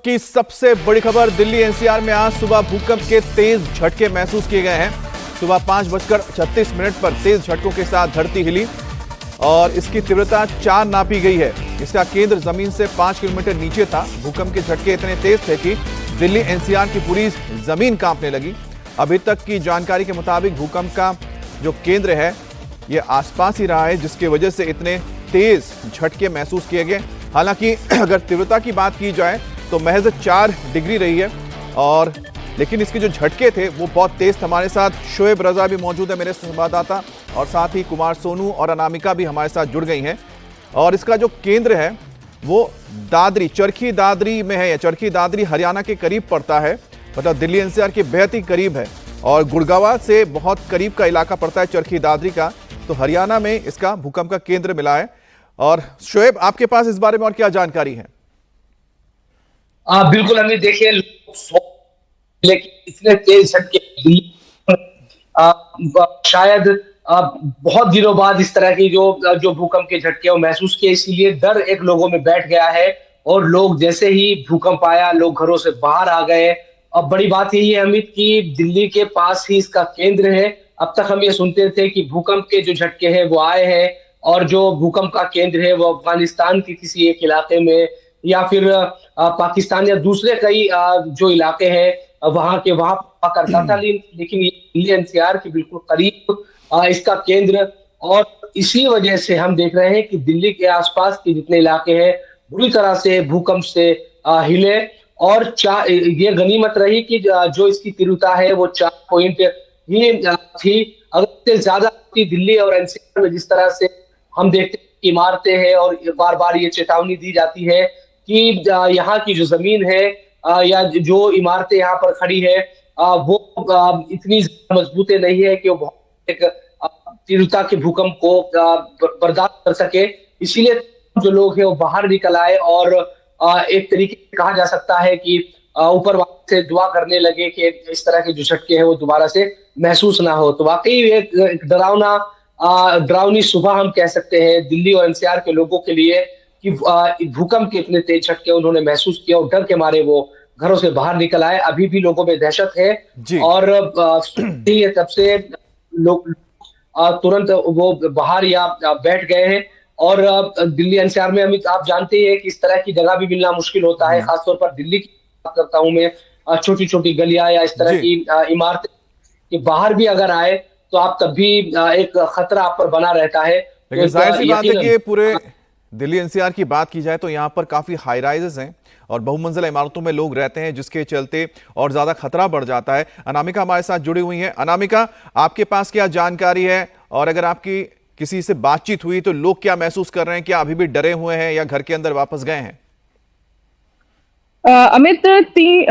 की सबसे बड़ी खबर, दिल्ली एनसीआर में आज सुबह भूकंप के तेज झटके महसूस किए गए हैं। सुबह 5:36 पर तेज झटकों के साथ धरती हिली और इसकी तीव्रता 4 नापी गई है। इसका केंद्र जमीन से 5 किलोमीटर नीचे था। भूकंप के झटके इतने तेज थे कि दिल्ली एनसीआर की पूरी जमीन कांपने लगी। अभी तक की जानकारी के मुताबिक भूकंप का जो केंद्र है ये आसपास ही रहा है, जिसकी वजह से इतने तेज झटके महसूस किए गए। हालांकि अगर तीव्रता की बात की जाए तो महज 4 डिग्री रही है, और लेकिन इसके जो झटके थे वो बहुत तेज थे। हमारे साथ शोएब रजा भी मौजूद है, मेरे संवाददाता, और साथ ही कुमार सोनू और अनामिका भी हमारे साथ जुड़ गई हैं। और इसका जो केंद्र है वो दादरी, चरखी दादरी में है। चरखी दादरी हरियाणा के करीब पड़ता है, मतलब दिल्ली एनसीआर के बेहद ही करीब है, और गुड़गांव से बहुत करीब का इलाका पड़ता है चरखी दादरी का। तो हरियाणा में इसका भूकंप का केंद्र मिला है। और शोएब, आपके पास इस बारे में और क्या जानकारी है? बिल्कुल अमित, देखिए लेकिन इतने तेज झटके शायद बहुत दिनों बाद इस तरह की जो भूकंप के झटके वो महसूस किए, इसीलिए डर एक लोगों में बैठ गया है। और लोग जैसे ही भूकंप आया, लोग घरों से बाहर आ गए। अब बड़ी बात यही है अमित कि दिल्ली के पास ही इसका केंद्र है। अब तक हम ये सुनते थे कि भूकंप के जो झटके हैं वो आए हैं, और जो भूकंप का केंद्र है वो अफगानिस्तान के किसी एक इलाके में, या फिर पाकिस्तान या दूसरे कई जो इलाके हैं वहां करता था। लेकिन दिल्ली एनसीआर के बिल्कुल करीब इसका केंद्र, और इसी वजह से हम देख रहे हैं कि दिल्ली के आसपास के जितने इलाके हैं बुरी तरह से भूकंप से हिले। और ये गनीमत रही कि जो इसकी तीव्रता है वो 4 पॉइंट ही थी। अगर इससे ज्यादा दिल्ली और एनसीआर में जिस तरह से हम देखते हैं कि इमारतें हैं, और बार बार ये चेतावनी दी जाती है कि यहाँ की जो जमीन है या जो इमारतें यहाँ पर खड़ी है वो इतनी मजबूत नहीं है कि वो बहुत एक तीव्रता के भूकंप को बर्दाश्त कर सके। इसीलिए जो लोग हैं वो बाहर निकल आए, और एक तरीके से कहा जा सकता है कि ऊपर से दुआ करने लगे कि इस तरह के जो झटके हैं वो दोबारा से महसूस ना हो। तो वाकई एक डरावनी सुबह हम कह सकते हैं दिल्ली और एनसीआर के लोगों के लिए, कि भूकंप के इतने तेज झटके उन्होंने महसूस किया और डर के मारे वो घरों से बाहर निकल आए। अभी भी लोगों में दहशत है, और तब से लोग तुरंत वो बाहर या बैठ गए हैं। और दिल्ली एनसीआर में अमित, आप जानते हैं कि इस तरह की जगह भी मिलना मुश्किल होता है। खासतौर पर दिल्ली की बात करता हूं मैं, छोटी छोटी गलियां या इस तरह की इमारतें के बाहर भी अगर आए तो आप तब भी एक खतरा आप पर बना रहता है। लेकिन जाहिर सी बात है कि पूरे दिल्ली एनसीआर की बात की जाए तो यहाँ पर काफी हाई राइजेस हैं और बहुमंजिला इमारतों में लोग रहते हैं, जिसके चलते और ज्यादा खतरा बढ़ जाता है। अनामिका हमारे साथ जुड़ी हुई हैं। अनामिका, आपके पास क्या जानकारी है, और अगर आपकी किसी से बातचीत हुई तो लोग क्या महसूस कर रहे हैं? क्या अभी भी डरे हुए हैं या घर के अंदर वापस गए हैं? अमित,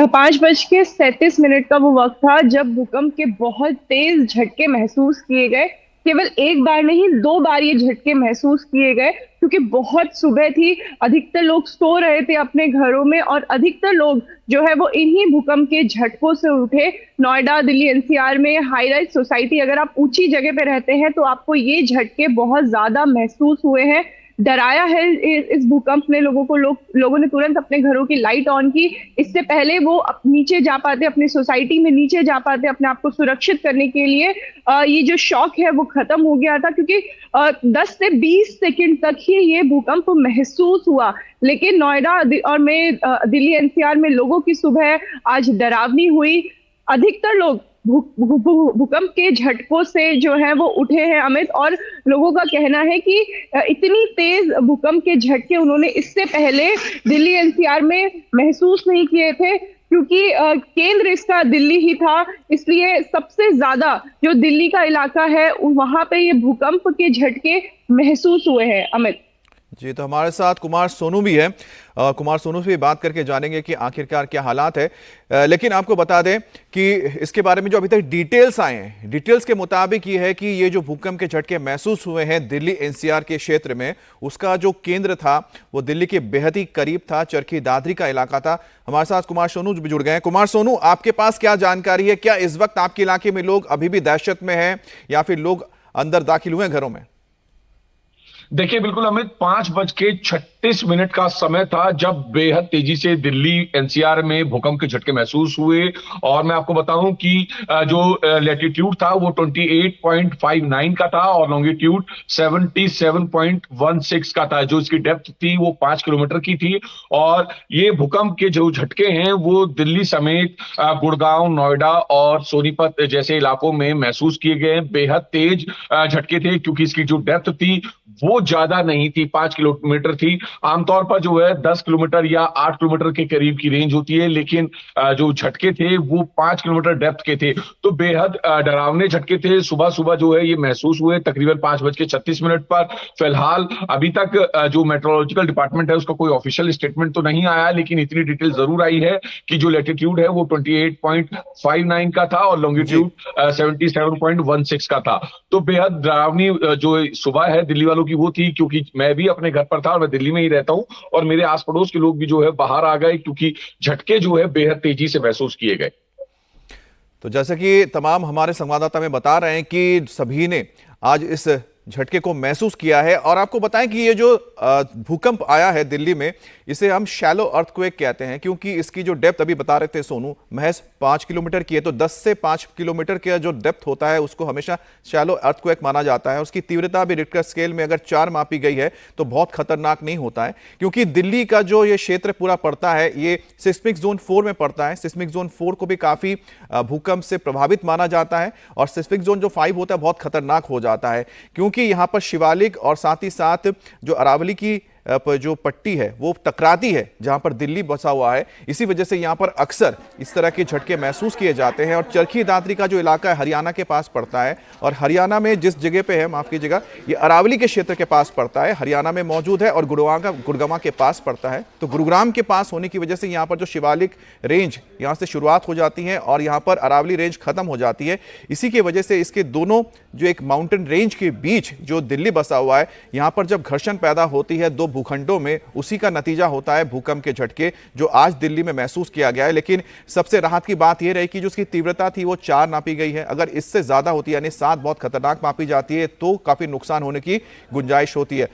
5:37 का वो वक्त था जब भूकंप के बहुत तेज झटके महसूस किए गए। केवल एक बार नहीं, 2 बार ये झटके महसूस किए गए, क्योंकि बहुत सुबह थी। अधिकतर लोग सो रहे थे अपने घरों में, और अधिकतर लोग जो है वो इन्हीं भूकंप के झटकों से उठे। नोएडा, दिल्ली एनसीआर में हाई राइज सोसाइटी, अगर आप ऊंची जगह पे रहते हैं तो आपको ये झटके बहुत ज्यादा महसूस हुए हैं। डराया है इस भूकंप ने लोगों को। लोगों ने तुरंत अपने घरों की लाइट ऑन की। इससे पहले वो नीचे जा पाते, अपनी सोसाइटी में नीचे जा पाते अपने आप को सुरक्षित करने के लिए। ये जो शॉक है वो खत्म हो गया था, क्योंकि 10 से 20 सेकंड तक ही ये भूकंप महसूस हुआ। लेकिन नोएडा और दिल्ली एनसीआर में लोगों की सुबह आज डरावनी हुई। अधिकतर लोग भूकंप के झटकों से जो है वो उठे हैं अमित, और लोगों का कहना है कि इतनी तेज भूकंप के झटके उन्होंने इससे पहले दिल्ली एनसीआर में महसूस नहीं किए थे, क्योंकि केंद्र इसका दिल्ली ही था। इसलिए सबसे ज्यादा जो दिल्ली का इलाका है वहां पे ये भूकंप के झटके महसूस हुए हैं अमित। जी, तो हमारे साथ कुमार सोनू भी है। कुमार सोनू से भी बात करके जानेंगे कि आखिरकार क्या हालात है। लेकिन आपको बता दें कि इसके बारे में जो अभी तक डिटेल्स आए हैं, डिटेल्स के मुताबिक ये है कि ये जो भूकंप के झटके महसूस हुए हैं दिल्ली एनसीआर के क्षेत्र में, उसका जो केंद्र था वो दिल्ली के बेहद ही करीब था, चरखी दादरी का इलाका था। हमारे साथ कुमार सोनू भी जुड़ गए हैं। कुमार सोनू, आपके पास क्या जानकारी है? क्या इस वक्त आपके इलाके में लोग अभी भी दहशत में हैं, या फिर लोग अंदर दाखिल हुए हैं घरों में? देखिए बिल्कुल अमित, 5:36 का समय था जब बेहद तेजी से दिल्ली एनसीआर में भूकंप के झटके महसूस हुए। और मैं आपको बताऊं कि जो लैटिट्यूड था वो 28.59 का था और लॉन्गिट्यूड 77.16 का था। जो इसकी डेप्थ थी वो 5 किलोमीटर की थी। और ये भूकंप के जो झटके हैं वो दिल्ली समेत गुड़गांव, नोएडा और सोनीपत जैसे इलाकों में महसूस किए गए। बेहद तेज झटके थे क्योंकि इसकी जो डेप्थ थी वो ज्यादा नहीं थी, 5 किलोमीटर थी। आमतौर पर जो है 10 किलोमीटर या 8 किलोमीटर के करीब की रेंज होती है, लेकिन जो झटके थे वो 5 किलोमीटर डेप्थ के थे। तो बेहद डरावने झटके थे। सुबह सुबह जो है ये महसूस हुए तकरीबन 5:36 पर। फिलहाल अभी तक जो मेट्रोलॉजिकल डिपार्टमेंट है उसका कोई ऑफिशियल स्टेटमेंट तो नहीं आया, लेकिन इतनी डिटेल जरूर आई है कि जो लैटिट्यूड है वो 28.59 का था और लॉन्गिट्यूड 77.16 का था। तो बेहद डरावनी जो सुबह है दिल्ली वालों की वो थी, क्योंकि मैं भी अपने घर पर था और मैं दिल्ली में ही रहता हूं और मेरे आस पड़ोस के लोग भी जो है बाहर आ गए क्योंकि झटके जो है बेहद तेजी से महसूस किए गए। तो जैसे कि तमाम हमारे संवाददाता में बता रहे हैं कि सभी ने आज इस झटके को महसूस किया है। और आपको बताएं कि ये जो भूकंप आया है दिल्ली में, इसे हम शैलो अर्थक्वेक कहते हैं, क्योंकि इसकी जो डेप्थ अभी बता रहे थे सोनू महज 5 किलोमीटर की है। तो 10 से 5 किलोमीटर का जो डेप्थ होता है उसको हमेशा शैलो अर्थक्वेक माना जाता है। उसकी तीव्रता भी रिक्टर स्केल में अगर 4 मापी गई है तो बहुत खतरनाक नहीं होता है, क्योंकि दिल्ली का जो ये क्षेत्र पूरा पड़ता है ये सिस्मिक जोन 4 में पड़ता है। सिस्मिक जोन 4 को भी काफी भूकंप से प्रभावित माना जाता है और सिस्मिक जोन जो 5 होता है बहुत खतरनाक हो जाता है, क्योंकि यहां पर शिवालिक और साथ ही साथ जो अरावली की जो पट्टी है वो टकराती है जहां पर दिल्ली बसा हुआ है। इसी वजह से यहां पर अक्सर इस तरह के झटके महसूस किए जाते हैं। और चरखी दादरी का जो इलाका है हरियाणा के पास पड़ता है और हरियाणा में जिस जगह पे है, माफ कीजिएगा, ये अरावली के क्षेत्र के पास पड़ता है, हरियाणा में मौजूद है और गुड़गांव के पास पड़ता है। तो गुरुग्राम के पास होने की वजह से यहाँ पर जो शिवालिक रेंज यहाँ से शुरुआत हो जाती है और यहाँ पर अरावली रेंज खत्म हो जाती है। इसी की वजह से इसके दोनों जो एक माउंटेन रेंज के बीच जो दिल्ली बसा हुआ है, यहाँ पर जब घर्षण पैदा होती है दो भूखंडों में, उसी का नतीजा होता है भूकंप के झटके जो आज दिल्ली में महसूस किया गया है। लेकिन सबसे राहत की बात यह रही कि जो उसकी तीव्रता थी वो 4 नापी गई है। अगर इससे ज्यादा होती है यानी 7 बहुत खतरनाक मापी जाती है तो काफी नुकसान होने की गुंजाइश होती है।